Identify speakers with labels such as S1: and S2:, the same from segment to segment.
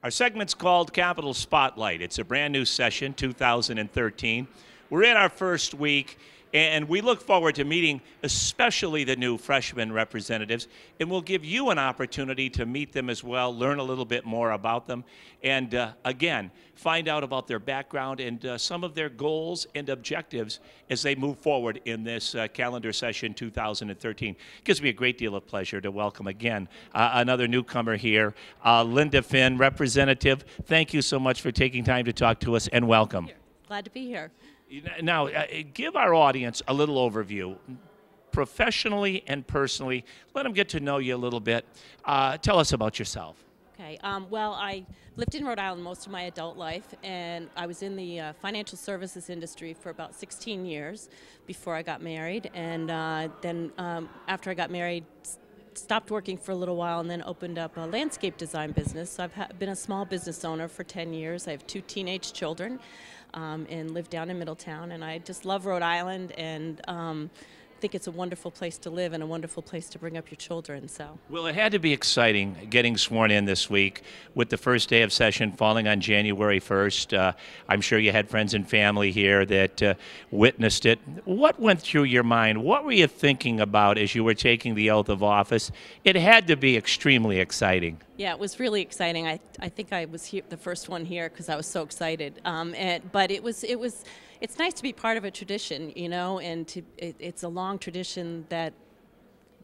S1: Our segment's called Capital Spotlight. It's a brand new session, 2013. We're in our first week, and we look forward to meeting especially the new freshman representatives, and we'll give you an opportunity to meet them as well, learn a little bit more about them, and again, find out about their background and some of their goals and objectives as they move forward in this calendar session 2013. It gives me a great deal of pleasure to welcome again another newcomer here, Linda Finn, representative. Thank you so much for taking time to talk to us, and welcome.
S2: Glad to be here.
S1: Now, give our audience a little overview, professionally and personally. Let them get to know you a little bit. Tell us about yourself.
S2: Okay. Well, I lived in Rhode Island most of my adult life, and I was in the financial services industry for about 16 years before I got married. And then after I got married, stopped working for a little while and then opened up a landscape design business. So I've been a small business owner for 10 years. I have 2 teenage children. And live down in Middletown, and I just love Rhode Island, and think it's a wonderful place to live and a wonderful place to bring up your children. So,
S1: well, it had to be exciting getting sworn in this week with the first day of session falling on January 1st. I'm sure you had friends and family here that witnessed it. What went through your mind? What were you thinking about as you were taking the oath of office? It had to be extremely exciting.
S2: Yeah, it was really exciting. I think I was here, the first one here, because I was so excited. But it's nice to be part of a tradition, you know, and it's a long tradition that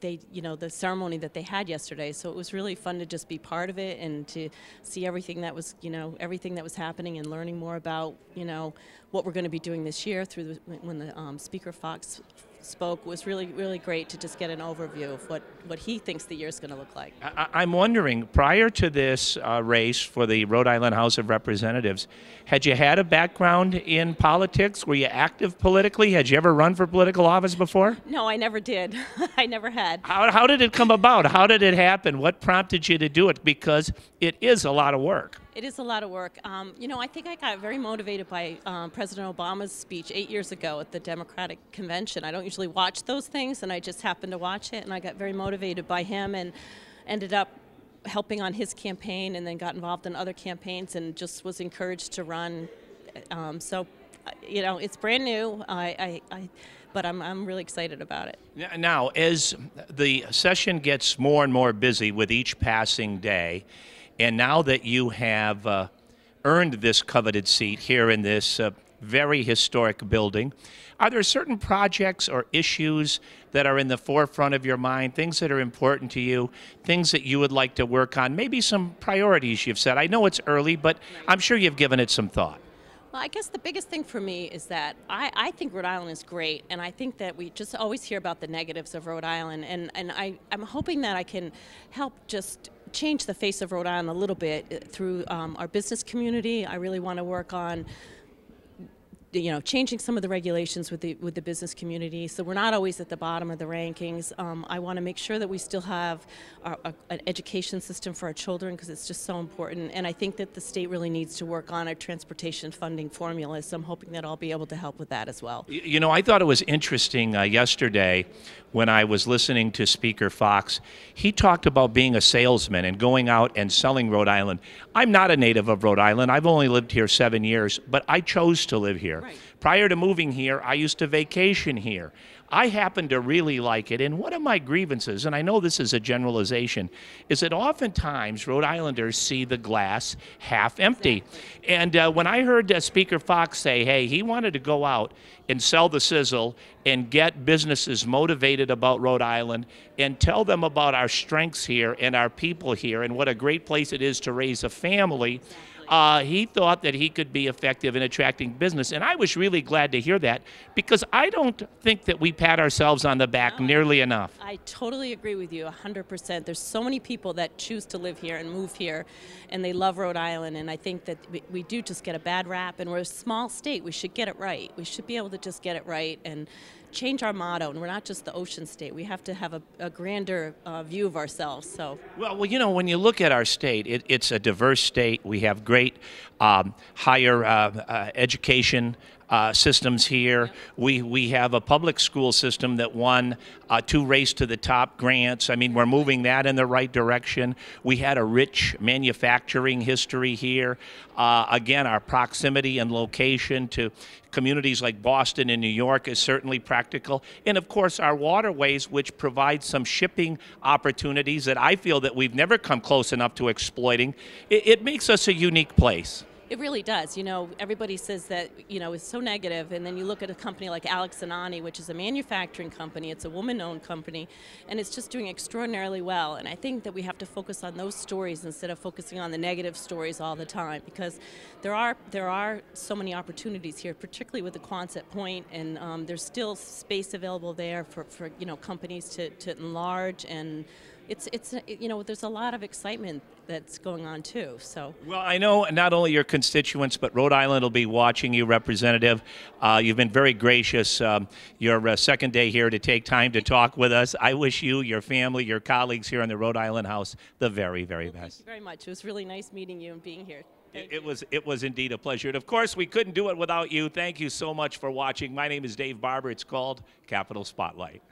S2: they, you know, the ceremony that they had yesterday. So it was really fun to just be part of it and to see everything that was, you know, everything that was happening and learning more about, you know, what we're going to be doing this year through when the Speaker Fox spoke. Was really, really great to just get an overview of what he thinks the year's going to look like.
S1: I'm wondering, prior to this race for the Rhode Island House of Representatives, had you had a background in politics? Were you active politically? Had you ever run for political office before?
S2: No, I never did. I never had.
S1: How did it come about? How did it happen? What prompted you to do it? Because it is a lot of work.
S2: It is a lot of work. You know, I think I got very motivated by President Obama's speech 8 years ago at the Democratic Convention. I don't usually watch those things, and I just happened to watch it, and I got very motivated by him and ended up helping on his campaign, and then got involved in other campaigns and just was encouraged to run. So, you know, it's brand new, but I'm really excited about it.
S1: Now, as the session gets more and more busy with each passing day, and now that you have earned this coveted seat here in this very historic building, are there certain projects or issues that are in the forefront of your mind, things that are important to you, things that you would like to work on, maybe some priorities you've set? I know it's early, but I'm sure you've given it some thought.
S2: Well, I guess the biggest thing for me is that I think Rhode Island is great, and I think that we just always hear about the negatives of Rhode Island, and I'm hoping that I can help just change the face of Rhode Island a little bit through our business community. I really want to work on, you know, changing some of the regulations with the business community, so we're not always at the bottom of the rankings. I want to make sure that we still have an education system for our children, because it's just so important, and I think that the state really needs to work on a transportation funding formula, so I'm hoping that I'll be able to help with that as well.
S1: You know, I thought it was interesting yesterday when I was listening to Speaker Fox. He talked about being a salesman and going out and selling Rhode Island. I'm not a native of Rhode Island. I've only lived here 7 years, but I chose to live here.
S2: Right.
S1: Prior to moving here, I used to vacation here. I happen to really like it, and one of my grievances, and I know this is a generalization, is that oftentimes Rhode Islanders see the glass half empty. Exactly. And when I heard Speaker Fox say, hey, he wanted to go out and sell the sizzle and get businesses motivated about Rhode Island and tell them about our strengths here and our people here and what a great place it is to raise a family, he thought that he could be effective in attracting business. And I was really glad to hear that, because I don't think that we pat ourselves on the back nearly enough.
S2: I totally agree with you 100%. There's so many people that choose to live here and move here, and they love Rhode Island, and I think that we do just get a bad rap, and we're a small state. We should get it right. We should be able to just get it right and change our motto, and we're not just the ocean state. We have to have a grander view of ourselves. So,
S1: well, you know, when you look at our state, it's a diverse state. We have great higher education systems here. We have a public school system that won 2 Race to the Top grants. I mean, we're moving that in the right direction. We had a rich manufacturing history here. Again, our proximity and location to communities like Boston and New York is certainly practical. And of course, our waterways, which provide some shipping opportunities that I feel that we've never come close enough to exploiting. It makes us a unique place.
S2: It really does. You know, everybody says that, you know, it's so negative, and then you look at a company like Alex and Ani, which is a manufacturing company. It's a woman-owned company, and it's just doing extraordinarily well. And I think that we have to focus on those stories instead of focusing on the negative stories all the time, because there are so many opportunities here, particularly with the Quonset Point, and there's still space available there for you know, companies to enlarge, and it's you know, there's a lot of excitement that's going on too. So
S1: well, I know not only your constituents, but Rhode Island will be watching you, Representative. You've been very gracious. Your second day here to take time to talk with us. I wish you, your family, your colleagues here in the Rhode Island House the very, very best.
S2: Thank you very much. It was really nice meeting you and being here.
S1: It was indeed a pleasure. And of course, we couldn't do it without you. Thank you so much for watching. My name is Dave Barber. It's called Capitol Spotlight.